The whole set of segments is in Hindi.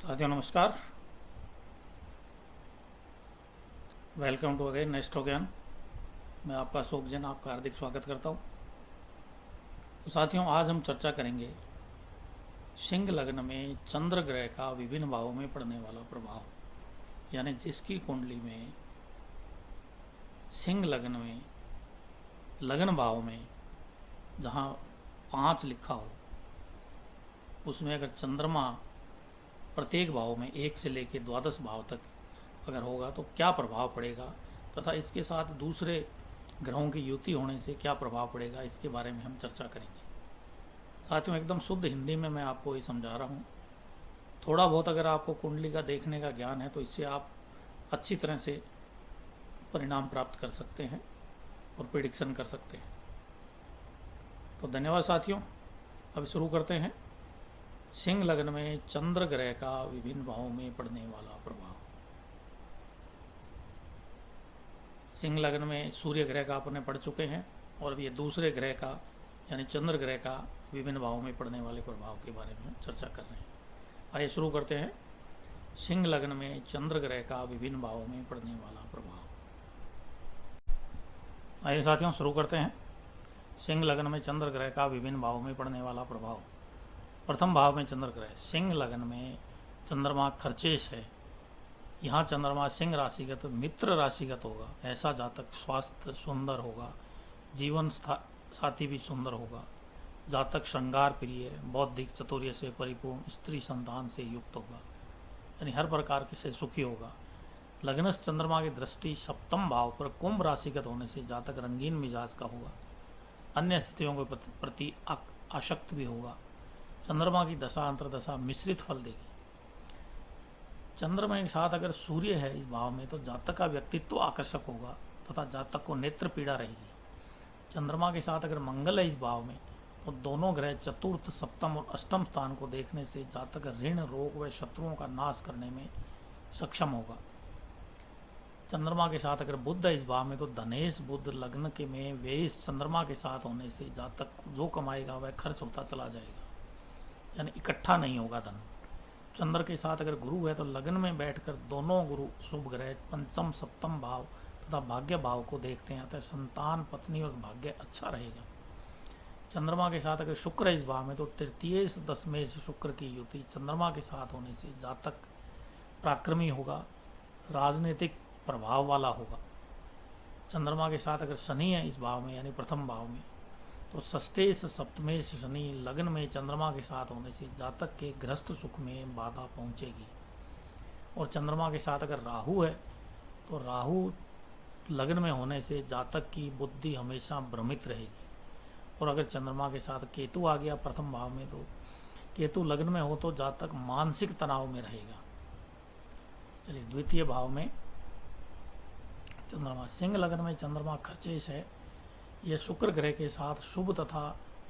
साथियों नमस्कार। वेलकम टू अगेन नेक्स्ट ज्ञान। मैं आपका अशोक जैन आपका हार्दिक स्वागत करता हूँ। तो साथियों आज हम चर्चा करेंगे सिंह लग्न में चंद्र ग्रह का विभिन्न भावों में पड़ने वाला प्रभाव, यानी जिसकी कुंडली में सिंह लग्न में लग्न भाव में जहाँ 5 लिखा हो उसमें अगर चंद्रमा प्रत्येक भाव में 1 से लेकर 12 भाव तक अगर होगा तो क्या प्रभाव पड़ेगा, तथा इसके साथ दूसरे ग्रहों की युति होने से क्या प्रभाव पड़ेगा, इसके बारे में हम चर्चा करेंगे। साथियों एकदम शुद्ध हिंदी में मैं आपको ये समझा रहा हूँ। थोड़ा बहुत अगर आपको कुंडली का देखने का ज्ञान है तो इससे आप अच्छी तरह से परिणाम प्राप्त कर सकते हैं और प्रिडिक्शन कर सकते हैं। तो धन्यवाद साथियों। अब शुरू करते हैं सिंह लग्न में चंद्र ग्रह का विभिन्न भावों में पड़ने वाला प्रभाव। सिंह लग्न में सूर्य ग्रह का अपने पढ़ चुके हैं और अब ये दूसरे ग्रह का यानी चंद्र ग्रह का विभिन्न भावों में पड़ने वाले प्रभाव के बारे में चर्चा कर रहे हैं। आइए शुरू करते हैं सिंह लग्न में चंद्र ग्रह का विभिन्न भावों में पड़ने वाला प्रभाव। आइए साथियों शुरू करते हैं सिंह लग्न में चंद्र ग्रह का विभिन्न भावों में पड़ने वाला प्रभाव। प्रथम भाव में चंद्र ग्रह। सिंह लग्न में चंद्रमा खर्चेश है। यहाँ चंद्रमा सिंह राशिगत मित्र राशिगत होगा। ऐसा जातक स्वास्थ्य सुंदर होगा, जीवन साथी भी सुंदर होगा। जातक श्रृंगार प्रिय, बौद्धिक चातुर्य से परिपूर्ण, स्त्री संतान से युक्त होगा, यानी हर प्रकार से सुखी होगा। लग्नस्थ चंद्रमा की दृष्टि सप्तम भाव पर कुंभ राशिगत होने से जातक रंगीन मिजाज का होगा। अन्य स्थितियों के प्रति आसक्त भी होगा। चंद्रमा की दशा अंतरदशा मिश्रित फल देगी। चंद्रमा के साथ अगर सूर्य है इस भाव में तो जातक का व्यक्तित्व आकर्षक होगा तथा जातक को नेत्र पीड़ा रहेगी। चंद्रमा के साथ अगर मंगल है इस भाव में तो दोनों ग्रह चतुर्थ, सप्तम और अष्टम स्थान को देखने से जातक ऋण, रोग व शत्रुओं का नाश करने में सक्षम होगा। चंद्रमा के साथ अगर बुध है इस भाव में तो धनेश बुध लग्न के में वेश चंद्रमा के साथ होने से जातक जो कमाएगा वह खर्च होता चला जाएगा, यानी इकट्ठा नहीं होगा धन। चंद्र के साथ अगर गुरु है तो लग्न में बैठकर दोनों गुरु शुभ ग्रह पंचम, सप्तम भाव तथा भाग्य भाव को देखते हैं, अतः संतान, पत्नी और भाग्य अच्छा रहेगा। चंद्रमा के साथ अगर शुक्र है इस भाव में तो तृतीय दशमेश शुक्र की युति चंद्रमा के साथ होने से जातक पराक्रमी होगा, राजनीतिक प्रभाव वाला होगा। चंद्रमा के साथ अगर शनि है इस भाव में यानी प्रथम भाव में तो षष्ठेश सप्तमेश शनि लग्न में चंद्रमा के साथ होने से जातक के गृहस्थ सुख में बाधा पहुंचेगी। और चंद्रमा के साथ अगर राहु है तो राहु लग्न में होने से जातक की बुद्धि हमेशा भ्रमित रहेगी। और अगर चंद्रमा के साथ केतु आ गया प्रथम भाव में तो केतु लग्न में हो तो जातक मानसिक तनाव में रहेगा। चलिए द्वितीय भाव में चंद्रमा। सिंह लग्न में चंद्रमा खर्चेश है। यह शुक्र ग्रह के साथ शुभ तथा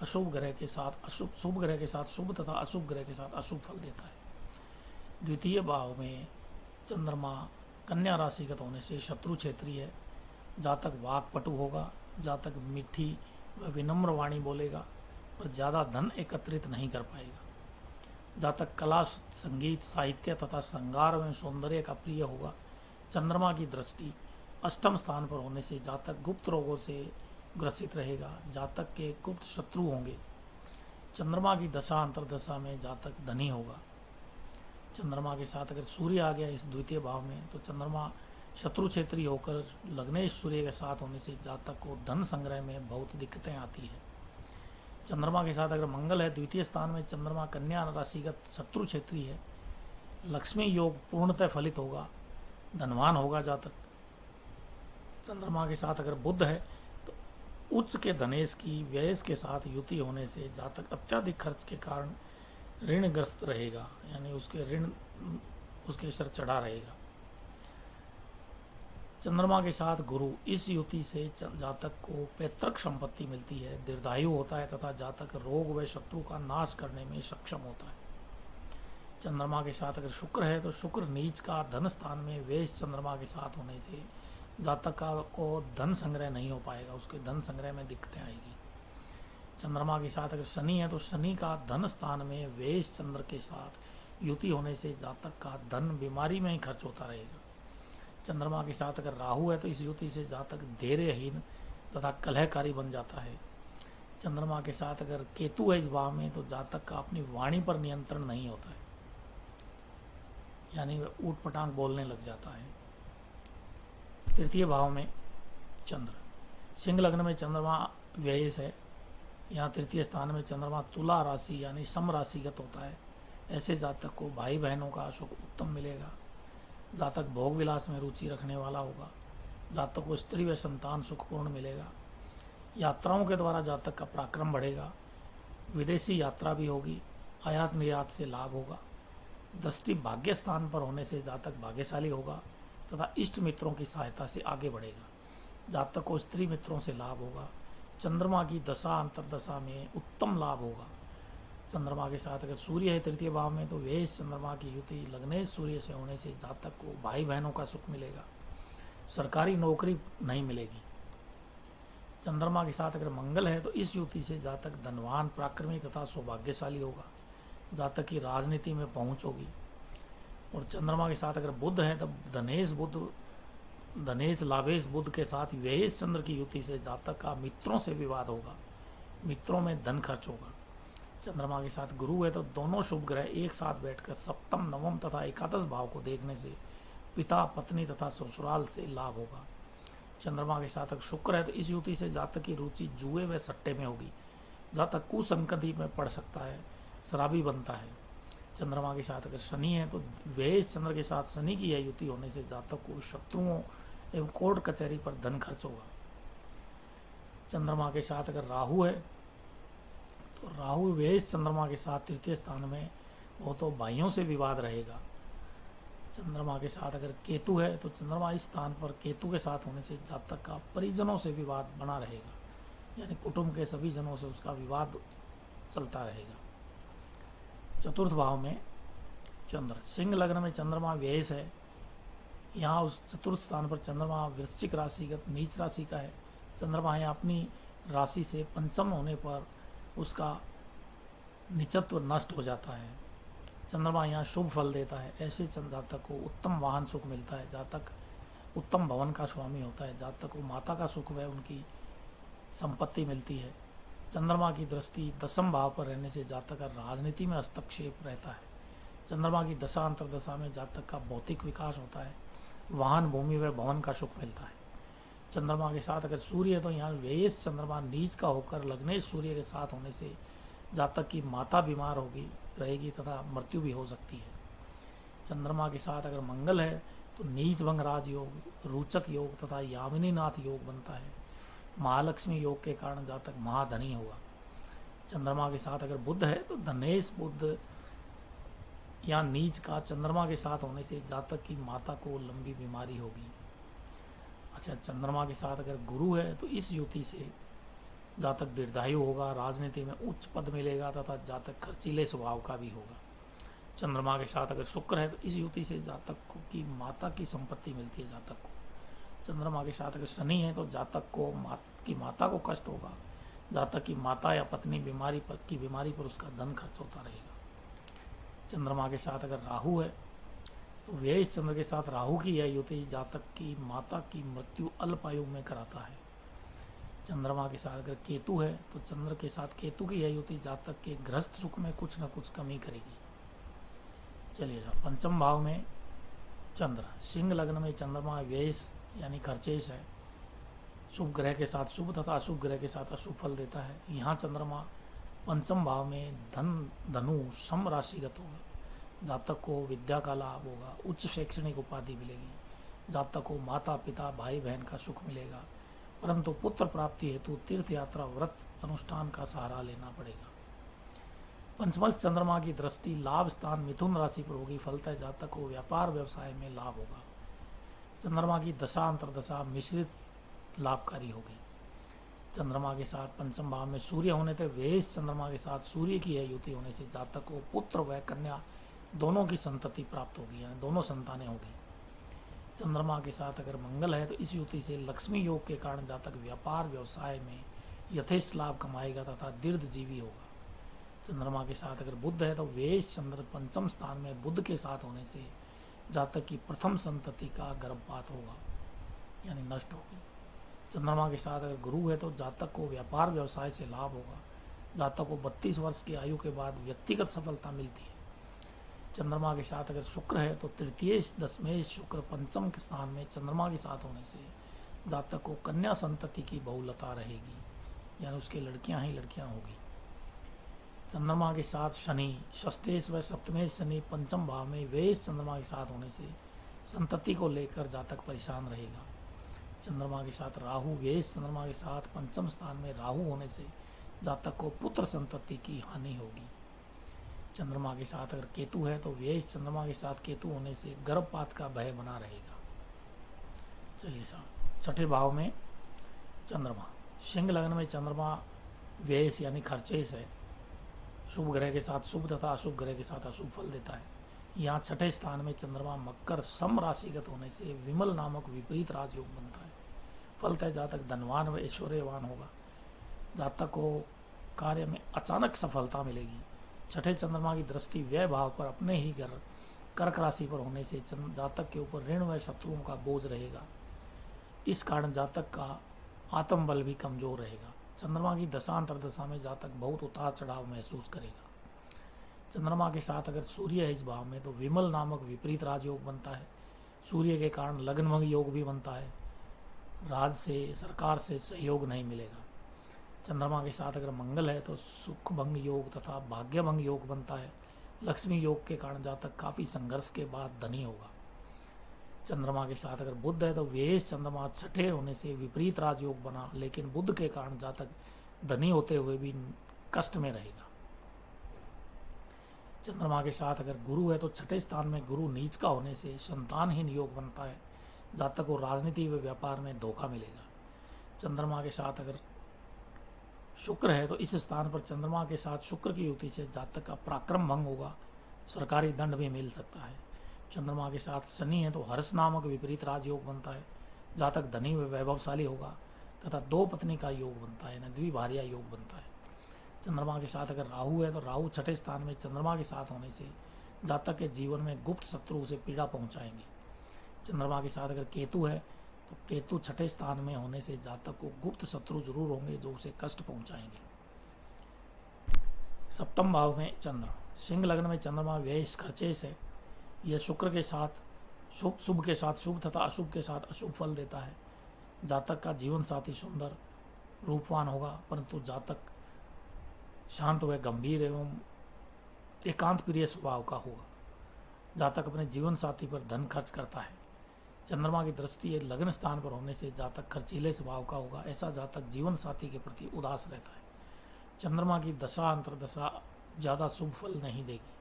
अशुभ ग्रह के साथ अशुभ, शुभ ग्रह के साथ शुभ तथा अशुभ ग्रह के साथ अशुभ फल देता है। द्वितीय भाव में चंद्रमा कन्या राशिगत होने से शत्रु क्षेत्रीय है। जातक वाक्पटु होगा, जातक मीठी व विनम्र वाणी बोलेगा पर ज़्यादा धन एकत्रित नहीं कर पाएगा। जातक कला, संगीत, साहित्य तथा श्रृंगार एवं सौंदर्य का प्रिय होगा। चंद्रमा की दृष्टि अष्टम स्थान पर होने से जातक गुप्त रोगों से ग्रसित रहेगा। जातक के गुप्त शत्रु होंगे। चंद्रमा की दशा अंतरदशा में जातक धनी होगा। चंद्रमा के साथ अगर सूर्य आ गया इस द्वितीय भाव में तो चंद्रमा शत्रु क्षेत्रीय होकर लग्नेश सूर्य के साथ होने से जातक को धन संग्रह में बहुत दिक्कतें आती है। चंद्रमा के साथ अगर मंगल है द्वितीय स्थान में चंद्रमा कन्या राशिगत शत्रु क्षेत्रीय है। लक्ष्मी योग पूर्णतः फलित होगा, धनवान होगा जातक। चंद्रमा के साथ अगर बुध है उच्च के धनेश की व्ययस के साथ युति होने से जातक अत्याधिक खर्च के कारण ऋणग्रस्त रहेगा, यानी उसके ऋण उसके सर चढ़ा रहेगा। चंद्रमा के साथ गुरु इस युति से जातक को पैतृक संपत्ति मिलती है, दीर्घायु होता है तथा जातक रोग व शत्रु का नाश करने में सक्षम होता है। चंद्रमा के साथ अगर शुक्र है तो शुक्र नीच का धन स्थान में वेश चंद्रमा के साथ होने से जातक को धन संग्रह नहीं हो पाएगा, उसके धन संग्रह में दिक्कतें आएगी। चंद्रमा के साथ अगर शनि है तो शनि का धन स्थान में वेश चंद्र के साथ युति होने से जातक का धन बीमारी में ही खर्च होता रहेगा। चंद्रमा के साथ अगर राहु है तो इस युति से जातक धैर्यहीन तथा कलहकारी बन जाता है। चंद्रमा के साथ अगर केतु है इस भाव में तो जातक का अपनी वाणी पर नियंत्रण नहीं होता है, यानी वह ऊट पटांग बोलने लग जाता है। तृतीय भाव में चंद्र, सिंह लग्न में चंद्रमा व्ययस है। यहाँ तृतीय स्थान में चंद्रमा तुला राशि यानी सम राशिगत होता है। ऐसे जातक को भाई बहनों का सुख उत्तम मिलेगा। जातक भोग विलास में रुचि रखने वाला होगा। जातक को स्त्री व संतान सुखपूर्ण मिलेगा। यात्राओं के द्वारा जातक का पराक्रम बढ़ेगा। विदेशी यात्रा भी होगी। आयात निर्यात से लाभ होगा। दृष्टि भाग्य स्थान पर होने से जातक भाग्यशाली होगा तथा इष्ट मित्रों की सहायता से आगे बढ़ेगा। जातक को स्त्री मित्रों से लाभ होगा। चंद्रमा की दशा अंतरदशा में उत्तम लाभ होगा। चंद्रमा के साथ अगर सूर्य है तृतीय भाव में तो वे चंद्रमा की युति लग्नेश सूर्य से होने से जातक को भाई बहनों का सुख मिलेगा। सरकारी नौकरी नहीं मिलेगी। चंद्रमा के साथ अगर मंगल है तो इस युति से जातक धनवान पराक्रमी तथा सौभाग्यशाली होगा। जातक की राजनीति में पहुंच होगी। और चंद्रमा के साथ अगर बुध है तब धनेश लाभेश बुध के साथ व्ययेश चंद्र की युति से जातक का मित्रों से विवाद होगा। मित्रों में धन खर्च होगा। चंद्रमा के साथ गुरु है तो दोनों शुभ ग्रह एक साथ बैठकर सप्तम नवम तथा एकादश भाव को देखने से पिता पत्नी तथा ससुराल से लाभ होगा। चंद्रमा के साथ शुक्र है तो इस युति से जातक की रुचि जुए व सट्टे में होगी। जातक कुसंगति में पड़ सकता है, शराबी बनता है। चंद्रमा के साथ अगर शनि है तो व्ययेश चंद्र के साथ शनि की यह युति होने से जातक को शत्रुओं एवं कोर्ट कचहरी पर धन खर्च होगा। चंद्रमा के साथ अगर राहु है तो राहु व्ययेश चंद्रमा के साथ तृतीय स्थान में वो तो भाइयों से विवाद रहेगा। चंद्रमा के साथ अगर केतु है तो चंद्रमा इस स्थान पर केतु के साथ होने से जातक का परिजनों से विवाद बना रहेगा, यानी कुटुंब के सभी जनों से उसका विवाद चलता रहेगा। चतुर्थ भाव में चंद्र, सिंह लग्न में चंद्रमा व्ययस है। यहाँ उस चतुर्थ स्थान पर चंद्रमा वृश्चिक राशिगत नीच राशि का है। चंद्रमा यहाँ अपनी राशि से पंचम होने पर उसका निचत्व नष्ट हो जाता है। चंद्रमा यहाँ शुभ फल देता है। ऐसे जातक को उत्तम वाहन सुख मिलता है। जातक उत्तम भवन का स्वामी होता है। जातक को माता का सुख व उनकी संपत्ति मिलती है। चंद्रमा की दृष्टि दसम भाव पर रहने से जातक का राजनीति में हस्तक्षेप रहता है। चंद्रमा की दशा अंतरदशा में जातक का भौतिक विकास होता है। वाहन भूमि व भवन का सुख मिलता है। चंद्रमा के साथ अगर सूर्य है तो यहाँ व्ययेश चंद्रमा नीच का होकर लग्नेश सूर्य के साथ होने से जातक की माता बीमार होगी रहेगी तथा मृत्यु भी हो सकती है। चंद्रमा के साथ अगर मंगल है तो नीच भंग राज योग, रोचक योग तथा यामिनीनाथ योग बनता है। महालक्ष्मी योग के कारण जातक महाधनी होगा। चंद्रमा के साथ अगर बुध है तो धनेश बुध या नीच का चंद्रमा के साथ होने से जातक की माता को लंबी बीमारी होगी। अच्छा, चंद्रमा के साथ अगर गुरु है तो इस युति से जातक दीर्घायु होगा। राजनीति में उच्च पद मिलेगा तथा जातक खर्चीले स्वभाव का भी होगा। चंद्रमा के साथ अगर शुक्र है तो इस युति से जातक की माता की संपत्ति मिलती है जातक को। चंद्रमा के साथ अगर शनि है तो जातक को की माता को कष्ट होगा। जातक की माता या पत्नी बीमारी पर उसका धन खर्च होता रहेगा। चंद्रमा के साथ अगर राहु है तो व्ययेश चंद्र के साथ राहु की यह युति जातक की माता की मृत्यु अल्पायु में कराता है। चंद्रमा के साथ अगर केतु है तो चंद्र के साथ केतु की यह युति जातक के गृहस्थ सुख में कुछ न कुछ कमी करेगी। चलिए, पंचम भाव में चंद्र, सिंह लग्न में चंद्रमा व्ययेश यानी खर्चेश है। शुभ ग्रह के साथ शुभ तथा अशुभ ग्रह के साथ अशुभ फल देता है। यहाँ चंद्रमा पंचम भाव में धनु सम राशिगत होगा। जातक को विद्या का लाभ होगा। उच्च शैक्षणिक उपाधि मिलेगी। जातक को माता पिता भाई बहन का सुख मिलेगा, परंतु पुत्र प्राप्ति हेतु तीर्थ यात्रा व्रत अनुष्ठान का सहारा लेना पड़ेगा। पंचमश चंद्रमा की दृष्टि लाभ स्थान मिथुन राशि पर होगी। फलतः जातक को व्यापार व्यवसाय में लाभ होगा। चंद्रमा की दशा अंतरदशा मिश्रित लाभकारी होगी। चंद्रमा के साथ पंचम भाव में सूर्य होने से व्ययेश चंद्रमा के साथ सूर्य की यह युति होने से जातक को पुत्र व कन्या दोनों की संतति प्राप्त होगी, यानी दोनों संतानें होगी। चंद्रमा के साथ अगर मंगल है तो इस युति से लक्ष्मी योग के कारण जातक व्यापार व्यवसाय में यथेष्ट लाभ कमाएगा तथा दीर्घजीवी होगा। चंद्रमा के साथ अगर बुध है तो वेश चंद्र पंचम स्थान में बुध के साथ होने से जातक की प्रथम संतति का गर्भपात होगा, यानी नष्ट होगी। चंद्रमा के साथ अगर गुरु है तो जातक को व्यापार व्यवसाय से लाभ होगा। जातक को 32 वर्ष की आयु के बाद व्यक्तिगत सफलता मिलती है। चंद्रमा के साथ अगर शुक्र है तो तृतीय दशमेश शुक्र पंचम के स्थान में चंद्रमा के साथ होने से जातक को कन्या संतति की बहुलता रहेगी, यानी उसके लड़कियां ही लड़कियां होगी। चंद्रमा के साथ शनि षष्ठेश व सप्तमेश शनि पंचम भाव में वेश चंद्रमा के साथ होने से संतति को लेकर जातक परेशान रहेगा। चंद्रमा के साथ राहु वेश चंद्रमा के साथ पंचम स्थान में राहु होने से जातक को पुत्र संतति की हानि होगी। चंद्रमा के साथ अगर केतु है तो वेश चंद्रमा के साथ केतु होने से गर्भपात का भय बना रहेगा। चलिए साहब, छठे भाव में चंद्रमा सिंह लग्न में चंद्रमा वेश यानी खर्चेश है। शुभ ग्रह के साथ शुभ तथा अशुभ ग्रह के साथ अशुभ फल देता है। यहाँ छठे स्थान में चंद्रमा मकर सम राशिगत होने से विमल नामक विपरीत राजयोग बनता है। फलतः जातक धनवान व ऐश्वर्यवान होगा। जातक को कार्य में अचानक सफलता मिलेगी। छठे चंद्रमा की दृष्टि व्यय भाव पर अपने ही घर कर्क राशि पर होने से जातक के ऊपर ऋण व शत्रुओं का बोझ रहेगा। इस कारण जातक का आत्मबल भी कमजोर रहेगा। चंद्रमा की दशा अंतर्दशा में जातक बहुत उतार चढ़ाव महसूस करेगा। चंद्रमा के साथ अगर सूर्य है इस भाव में तो विमल नामक विपरीत राजयोग बनता है। सूर्य के कारण लग्नभंग योग भी बनता है। राज से सरकार से सहयोग नहीं मिलेगा। चंद्रमा के साथ अगर मंगल है तो सुख भंग योग तथा भाग्य भंग योग बनता है। लक्ष्मी योग के कारण जातक काफी संघर्ष के बाद धनी होगा। चंद्रमा के साथ अगर बुध है तो वेश चंद्रमा छठे होने से विपरीत राजयोग बना, लेकिन बुध के कारण जातक धनी होते हुए भी कष्ट में रहेगा। चंद्रमा के साथ अगर गुरु है तो छठे स्थान में गुरु नीच का होने से संतानहीन योग बनता है। जातक को राजनीति व व्यापार में धोखा मिलेगा। चंद्रमा के साथ अगर शुक्र है तो इस स्थान पर चंद्रमा के साथ शुक्र की युति से जातक का पराक्रम भंग होगा। सरकारी दंड भी मिल सकता है। चंद्रमा के साथ शनि है तो हर्ष नामक विपरीत राजयोग बनता है। जातक धनी व वैभवशाली होगा तथा दो पत्नी का योग बनता है, द्विभार्या योग बनता है। चंद्रमा के साथ अगर राहु है तो राहु छठे स्थान में चंद्रमा के साथ होने से जातक के जीवन में गुप्त शत्रु उसे पीड़ा पहुंचाएंगे। चंद्रमा के साथ अगर केतु है तो केतु छठे स्थान में होने से जातक को गुप्त शत्रु जरूर होंगे जो उसे कष्ट पहुंचाएंगे। सप्तम भाव में चंद्र सिंह लग्न में चंद्रमा व्यय खर्चेश है। यह शुक्र के साथ शुभ के साथ शुभ तथा अशुभ के साथ अशुभ फल देता है। जातक का जीवन साथी सुंदर रूपवान होगा, परंतु जातक शांत व गंभीर एवं एकांत प्रिय स्वभाव का होगा। जातक अपने जीवन साथी पर धन खर्च करता है। चंद्रमा की दृष्टि लग्न स्थान पर होने से जातक खर्चीले स्वभाव का होगा। ऐसा जातक जीवन साथी के प्रति उदास रहता है। चंद्रमा की दशा अंतर्दशा ज्यादा शुभ फल नहीं देगी।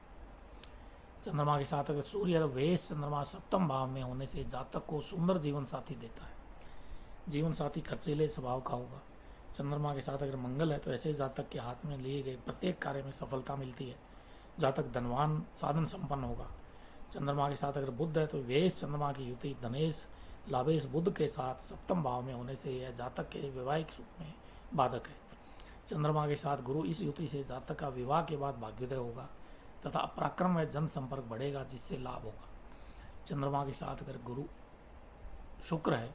चंद्रमा के साथ अगर सूर्य वेश चंद्रमा सप्तम भाव में होने से जातक को सुंदर जीवन साथी देता है। जीवन साथी खर्चीले स्वभाव का होगा। चंद्रमा के साथ अगर मंगल है तो ऐसे जातक के हाथ में लिए गए प्रत्येक कार्य में सफलता मिलती है। जातक धनवान साधन संपन्न होगा। चंद्रमा के साथ अगर बुध है तो वेश चंद्रमा की युति धनेश लाभेश बुध के साथ सप्तम भाव में होने से यह जातक के वैवाहिक सुख में बाधक है। चंद्रमा के साथ गुरु इस युति से जातक का विवाह के बाद भाग्योदय होगा तथा पराक्रम व जन संपर्क बढ़ेगा, जिससे लाभ होगा। चंद्रमा के साथ अगर गुरु शुक्र है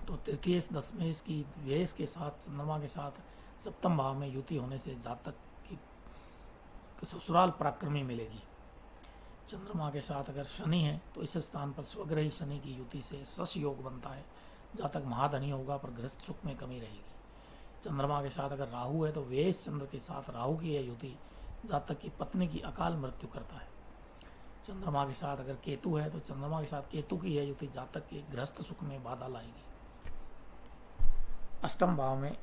तो तृतीय दशमेश की वेश के साथ चंद्रमा के साथ सप्तम भाव में युति होने से जातक की ससुराल पराक्रमी मिलेगी। चंद्रमा के साथ अगर शनि है तो इस स्थान पर स्वग्रही शनि की युति से सस योग बनता है। जातक महाधनी होगा पर गृहस्थ सुख में कमी रहेगी। चंद्रमा के साथ अगर राहु है तो वेश चंद्र के साथ राहु की यह युति जातक की पत्नी की अकाल मृत्यु करता है। चंद्रमा के साथ अगर केतु है तो चंद्रमा के साथ केतु की यह युति जातक के गृहस्थ सुख में बाधा लाएगी। अष्टम भाव में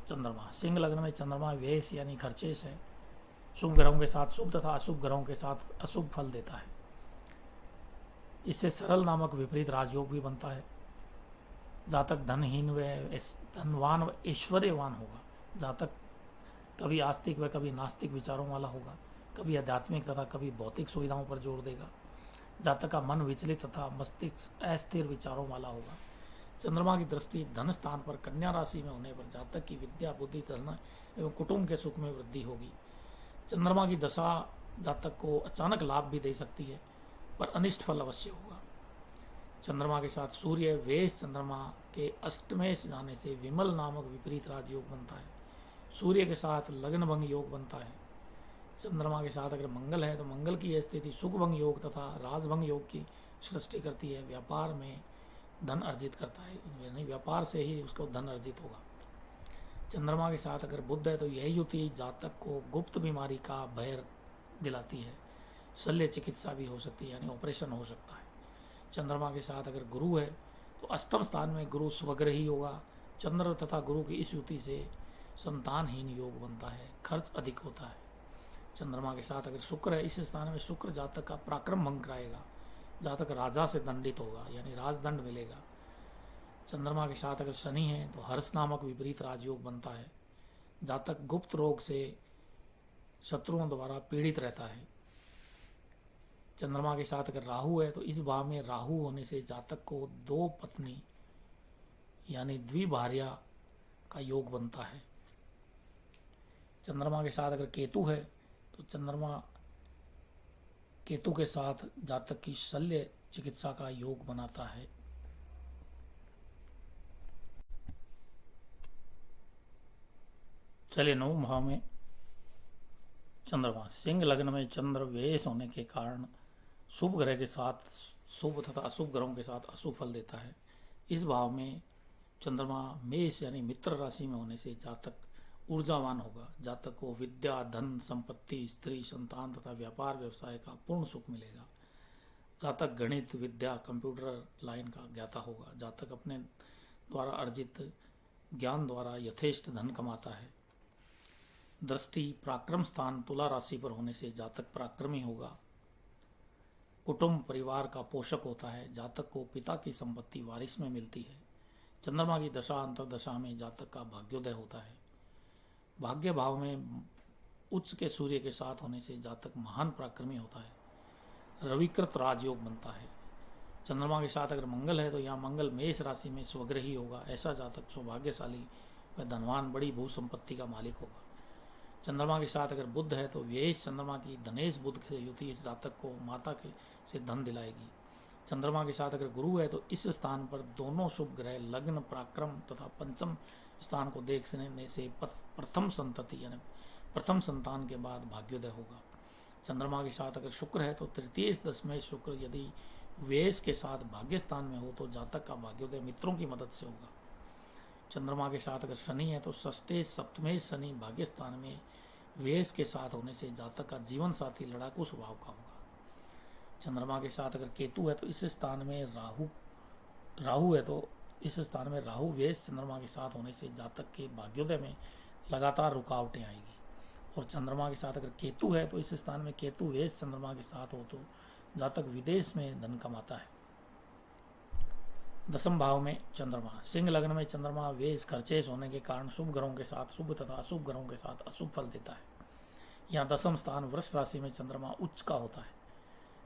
चंद्रमा सिंह लग्न में चंद्रमा वेश यानी खर्चेश है। शुभ ग्रहों के साथ शुभ तथा अशुभ ग्रहों के साथ अशुभ फल देता है। इससे सरल नामक विपरीत राजयोग भी बनता है। जातक धनहीन व धनवान व ऐश्वर्यवान होगा। जातक कभी आस्तिक व कभी नास्तिक विचारों वाला होगा। कभी आध्यात्मिक तथा कभी भौतिक सुविधाओं पर जोर देगा। जातक का मन विचलित तथा मस्तिष्क अस्थिर विचारों वाला होगा। चंद्रमा की दृष्टि धन स्थान पर कन्या राशि में होने पर जातक की विद्या बुद्धि एवं कुटुंब के सुख में वृद्धि होगी। चंद्रमा की दशा जातक को अचानक लाभ भी दे सकती है, पर अनिष्ट फल अवश्य होगा। चंद्रमा के साथ सूर्य वेश चंद्रमा के अष्टमेश जाने से विमल नामक विपरीत राजयोग बनता है। सूर्य के साथ लग्न भंग योग बनता है। चंद्रमा के साथ अगर मंगल है तो मंगल की यह स्थिति सुख भंग योग तथा राजभंग योग की सृष्टि करती है। व्यापार में धन अर्जित करता है, यानी व्यापार से ही उसको धन अर्जित होगा। चंद्रमा के साथ अगर बुध है तो यह युति जातक को गुप्त बीमारी का भय दिलाती है। शल्य चिकित्सा भी हो सकती है, यानी ऑपरेशन हो सकता है। चंद्रमा के साथ अगर गुरु है तो अष्टम स्थान में गुरु स्वग्रही होगा। चंद्र तथा गुरु की इस युति से संतानहीन योग बनता है, खर्च अधिक होता है। चंद्रमा के साथ अगर शुक्र है, इस स्थान में शुक्र जातक का पराक्रम भंग कराएगा। जातक राजा से दंडित होगा, यानी राजदंड मिलेगा। चंद्रमा के साथ अगर शनि है तो हर्ष नामक विपरीत राजयोग बनता है। जातक गुप्त रोग से शत्रुओं द्वारा पीड़ित रहता है। चंद्रमा के साथ अगर राहु है तो इस भाव में राहु होने से जातक को दो पत्नी यानी द्विभार्या का योग बनता है। चंद्रमा के साथ अगर केतु है तो चंद्रमा केतु के साथ जातक की शल्य चिकित्सा का योग बनाता है। चलिए 9 भाव में चंद्रमा सिंह लग्न में चंद्र वेश होने के कारण शुभ ग्रह के साथ शुभ तथा अशुभ ग्रहों के साथ अशुभ फल देता है। इस भाव में चंद्रमा मेष यानी मित्र राशि में होने से जातक ऊर्जावान होगा। जातक को विद्या, धन, संपत्ति, स्त्री, संतान तथा व्यापार व्यवसाय का पूर्ण सुख मिलेगा। जातक गणित, विद्या, कंप्यूटर लाइन का ज्ञाता होगा। जातक अपने द्वारा अर्जित ज्ञान द्वारा यथेष्ट धन कमाता है। दृष्टि पराक्रम स्थान तुला राशि पर होने से जातक पराक्रमी होगा। कुटुंब परिवार का पोषक होता है। जातक को पिता की संपत्ति वारिस में मिलती है। चंद्रमा की दशा अंतर्दशा में जातक का भाग्योदय होता है। भाग्य भाव में उच्च के सूर्य के साथ होने से जातक महान पराक्रमी होता है। रविकृत राजयोग बनता है। चंद्रमा के साथ अगर मंगल है तो यहाँ मंगल मेष राशि में स्वग्रही होगा। ऐसा जातक सौभाग्यशाली व धनवान बड़ी भू संपत्ति का मालिक होगा। चंद्रमा के साथ अगर बुध है तो व्येश चंद्रमा की धनेश बुध से युति इस जातक को माता के से धन दिलाएगी। चंद्रमा के साथ अगर गुरु है तो इस स्थान पर दोनों शुभ ग्रह लग्न, पराक्रम तथा पंचम स्थान को देखने से प्रथम संतति यानी प्रथम संतान के बाद भाग्योदय होगा। चंद्रमा के साथ अगर शुक्र है तो तृतीय दशमें शुक्र यदि वेश के साथ भाग्य स्थान में हो तो जातक का भाग्योदय मित्रों की मदद से होगा। चंद्रमा के साथ अगर शनि है तो षष्ठे सप्तमें शनि भाग्य स्थान में वेश के साथ होने से जातक का जीवन साथी लड़ाकू स्वभाव का होगा। चंद्रमा के साथ अगर केतु है तो इस स्थान में राहु है तो इस स्थान में राहु वेश चंद्रमा के साथ होने से जातक के भाग्योदय में लगातार रुकावटें आएगी। और चंद्रमा के साथ अगर केतु है तो इस स्थान में केतु वेश चंद्रमा के साथ हो तो जातक विदेश में धन कमाता है। दसम भाव में चंद्रमा सिंह लग्न में चंद्रमा वेश खर्चेश होने के कारण शुभ ग्रहों के साथ शुभ तथा अशुभ ग्रहों के साथ अशुभ फल देता है। यहाँ दसम स्थान वृष राशि में चंद्रमा उच्च का होता है।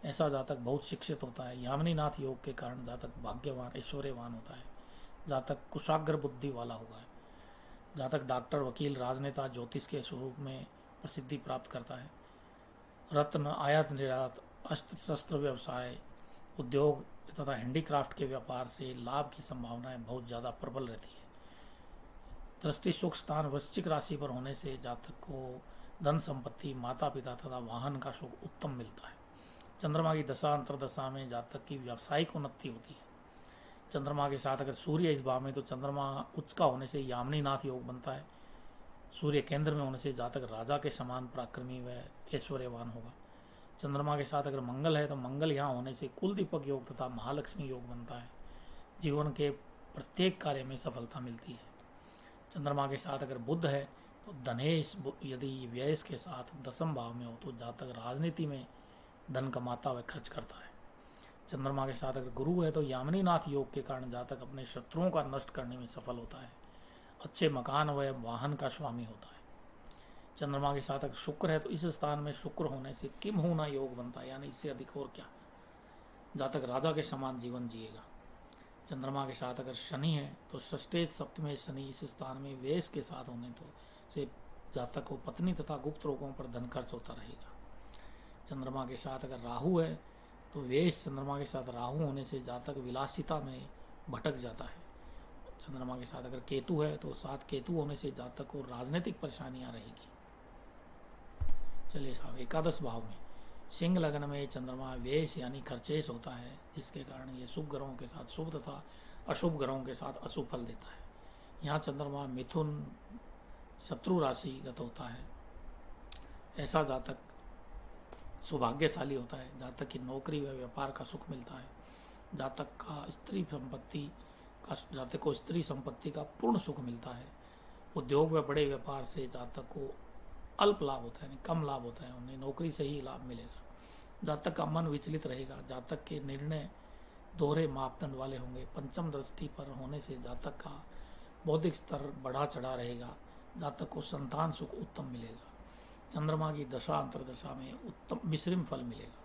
ऐसा जातक बहुत शिक्षित होता है। यामिनीनाथ योग के कारण जातक भाग्यवान ऐश्वर्यवान होता है। जातक कुशाग्र बुद्धि वाला होगा। जातक डॉक्टर, वकील, राजनेता, ज्योतिष के स्वरूप में प्रसिद्धि प्राप्त करता है। रत्न, आयात निर्यात, अस्त्र शस्त्र व्यवसाय, उद्योग तथा हैंडीक्राफ्ट के व्यापार से लाभ की संभावनाएं बहुत ज़्यादा प्रबल रहती है। दृष्टि सुख स्थान वृश्चिक राशि पर होने से जातक को धन संपत्ति, माता पिता तथा वाहन का सुख उत्तम मिलता है। चंद्रमा की दशा अंतर्दशा में जातक की व्यावसायिक उन्नति होती है। चंद्रमा के साथ अगर सूर्य इस भाव में तो चंद्रमा उच्च का होने से यामिनीनाथ योग बनता है। सूर्य केंद्र में होने से जातक राजा के समान पराक्रमी व ऐश्वर्यवान होगा। चंद्रमा के साथ अगर मंगल है तो मंगल यहाँ होने से कुल दीपक योग तथा महालक्ष्मी योग बनता है। जीवन के प्रत्येक कार्य में सफलता मिलती है। चंद्रमा के साथ अगर बुध है तो धनेश यदि व्यय के साथ दसम भाव में हो तो जातक राजनीति में धन कमाता व खर्च करता है। चंद्रमा के साथ अगर गुरु है तो यामिनीनाथ योग के कारण जातक अपने शत्रुओं का नष्ट करने में सफल होता है। अच्छे मकान व वाहन का स्वामी होता है। चंद्रमा के साथ अगर शुक्र है तो इस स्थान में शुक्र होने से किम होना योग बनता है, यानी इससे अधिक और क्या, जातक राजा के समान जीवन जिएगा। चंद्रमा के साथ अगर शनि है तो षष्ठे सप्तमें शनि इस स्थान में वेश के साथ होने तो से जातक को पत्नी तथा गुप्त रोगों पर धन खर्च होता रहेगा। चंद्रमा के साथ अगर राहु है तो वेश चंद्रमा के साथ राहु होने से जातक विलासिता में भटक जाता है। चंद्रमा के साथ अगर केतु है तो साथ केतु होने से जातक को राजनीतिक परेशानियां रहेगी। चलिए साहब, एकादश भाव में सिंह लग्न में चंद्रमा वेश यानी खर्चेश होता है, जिसके कारण ये शुभ ग्रहों के साथ शुभ तथा अशुभ ग्रहों के साथ अशुभ फल देता है। यहाँ चंद्रमा मिथुन शत्रु राशिगत होता है। ऐसा जातक सौभाग्यशाली होता है। जातक की नौकरी व व्यापार का सुख मिलता है। जातक को स्त्री संपत्ति का पूर्ण सुख मिलता है। उद्योग व बड़े व्यापार से जातक को अल्प लाभ होता है, कम लाभ होता है। उन्हें नौकरी से ही लाभ मिलेगा। जातक का मन विचलित रहेगा। जातक के निर्णय दोहरे मापदंड वाले होंगे। पंचम दृष्टि पर होने से जातक का बौद्धिक स्तर बढ़ा चढ़ा रहेगा। जातक को संतान सुख उत्तम मिलेगा। चंद्रमा की दशा अंतरदशा में उत्तम मिश्रिम फल मिलेगा,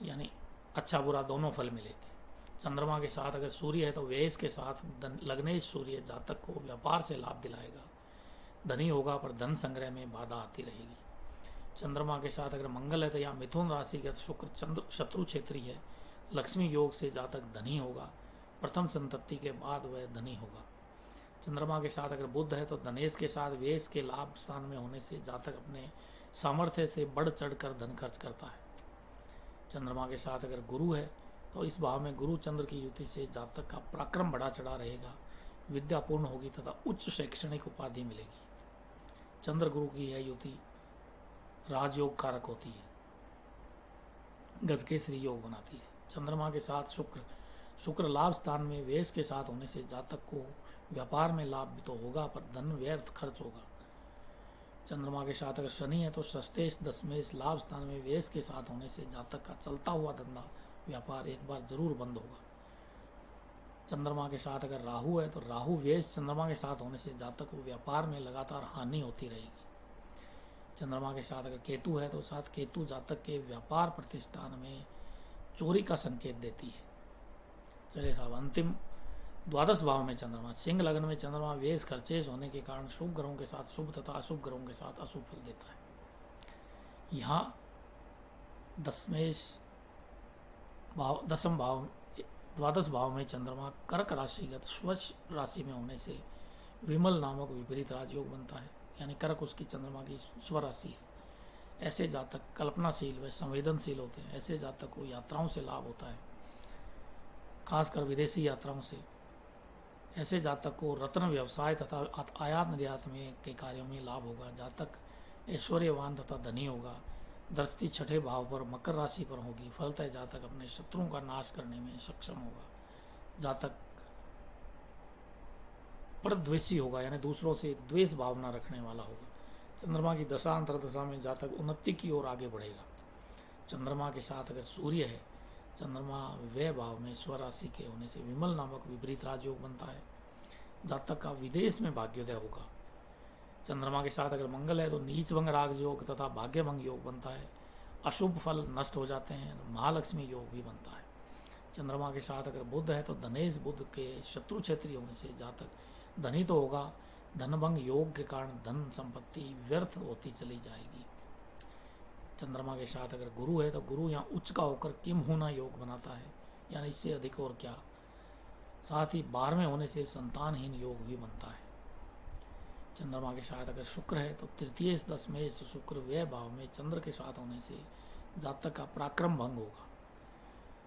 यानी अच्छा बुरा दोनों फल मिलेंगे। चंद्रमा के साथ अगर सूर्य है तो वेश के साथ लगने सूर्य जातक को व्यापार से लाभ दिलाएगा। धनी होगा पर धन संग्रह में बाधा आती रहेगी। चंद्रमा के साथ अगर मंगल है तो यहाँ मिथुन राशि का शुक्र चंद्र शत्रु क्षेत्री है। लक्ष्मी योग से जातक धनी होगा। प्रथम संतति के बाद वह धनी होगा। चंद्रमा के साथ अगर बुध है तो धनेश के साथ वेश के लाभ स्थान में होने से जातक अपने सामर्थ्य से बढ़ चढ़ कर धन खर्च करता है। चंद्रमा के साथ अगर गुरु है तो इस भाव में गुरु चंद्र की युति से जातक का पराक्रम बढ़ा चढ़ा रहेगा। विद्या पूर्ण होगी तथा उच्च शैक्षणिक उपाधि मिलेगी। चंद्र गुरु की यह युति राजयोग कारक होती है, गजकेसरी योग बनाती है। चंद्रमा के साथ शुक्र लाभ स्थान में वेश के साथ होने से जातक को व्यापार में लाभ भी तो होगा पर धन व्यर्थ खर्च होगा। चंद्रमा के साथ अगर शनि है तो षष्ठेश दशमेश लाभ स्थान में वेश के साथ होने से जातक का चलता हुआ धंधा व्यापार एक बार जरूर बंद होगा। चंद्रमा के साथ अगर राहु है तो राहु वेश चंद्रमा के साथ होने से जातक को व्यापार में लगातार हानि होती रहेगी। चंद्रमा के साथ अगर केतु है तो साथ केतु जातक के व्यापार प्रतिष्ठान में चोरी का संकेत देती है। चलिए साहब, अंतिम द्वादश भाव में चंद्रमा सिंह लग्न में चंद्रमा वेश खर्चेश होने के कारण शुभ ग्रहों के साथ शुभ तथा अशुभ ग्रहों के साथ अशुभ फल देता है। यहाँ दसम भाव द्वादश भाव में चंद्रमा कर्क राशिगत स्वच्छ राशि में होने से विमल नामक विपरीत राजयोग बनता है, यानी कर्क उसकी चंद्रमा की स्वराशि है। ऐसे जातक कल्पनाशील व संवेदनशील होते हैं। ऐसे जातक को यात्राओं से लाभ होता है, खासकर विदेशी यात्राओं से। ऐसे जातक को रत्न व्यवसाय तथा आयात निर्यात में के कार्यों में लाभ होगा। जातक ऐश्वर्यवान तथा धनी होगा। दृष्टि छठे भाव पर मकर राशि पर होगी। फलतः जातक अपने शत्रुओं का नाश करने में सक्षम होगा। जातक परद्वेषी होगा, यानी दूसरों से द्वेष भावना रखने वाला होगा। चंद्रमा की दशा अंतरदशा में जातक उन्नति की ओर आगे बढ़ेगा। चंद्रमा के साथ अगर सूर्य है, चंद्रमा व्यय भाव में स्वराशि के होने से विमल नामक विपरीत राजयोग बनता है। जातक का विदेश में भाग्योदय होगा। चंद्रमा के साथ अगर मंगल है तो नीच भंग राग योग तथा भाग्य भंग योग बनता है। अशुभ फल नष्ट हो जाते हैं। महालक्ष्मी योग भी बनता है। चंद्रमा के साथ अगर बुध है तो धनेश बुध के शत्रु क्षेत्रीय होने से जातक धनी तो होगा, धनभंग योग के कारण धन संपत्ति व्यर्थ होती चली जाएगी। चंद्रमा के साथ अगर गुरु है तो गुरु यहाँ उच्च का होकर किम होना योग बनाता है, यानी इससे अधिक और क्या। साथ ही 12वें होने से संतानहीन योग भी बनता है। चंद्रमा के साथ अगर शुक्र है तो तृतीय दशमेश शुक्र व्यय भाव में चंद्र के साथ होने से जातक का पराक्रम भंग होगा।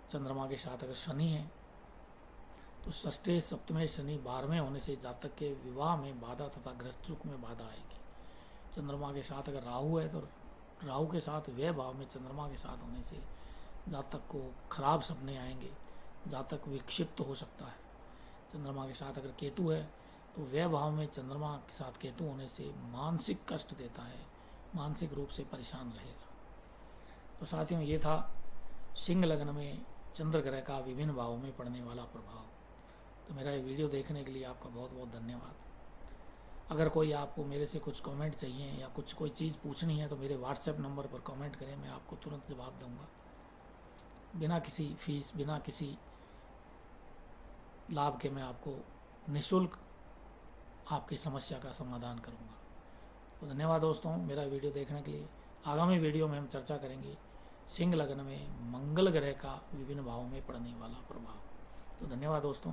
चंद्रमा के साथ अगर शनि है तो षष्ठे सप्तमे शनि 12वें होने से जातक के विवाह में बाधा तथा ग्रस्त सुख में बाधा आएगी। चंद्रमा के साथ अगर राहु है तो राहु के साथ व्यय भाव में चंद्रमा के साथ होने से जातक को खराब सपने आएंगे। जातक विक्षिप्त हो सकता है। चंद्रमा के साथ अगर केतु है तो व्यय भाव में चंद्रमा के साथ केतु होने से मानसिक कष्ट देता है, मानसिक रूप से परेशान रहेगा। तो साथियों, ये था सिंह लग्न में चंद्र ग्रह का विभिन्न भावों में पड़ने वाला प्रभाव। तो मेरा ये वीडियो देखने के लिए आपका बहुत बहुत धन्यवाद। अगर कोई आपको मेरे से कुछ कमेंट चाहिए या कोई चीज़ पूछनी है तो मेरे व्हाट्सएप नंबर पर कमेंट करें, मैं आपको तुरंत जवाब दूंगा, बिना किसी फीस, बिना किसी लाभ के। मैं आपको निःशुल्क आपकी समस्या का समाधान करूंगा। तो धन्यवाद दोस्तों मेरा वीडियो देखने के लिए। आगामी वीडियो में हम चर्चा करेंगे सिंह लग्न में मंगल ग्रह का विभिन्न भावों में पड़ने वाला प्रभाव। तो धन्यवाद दोस्तों।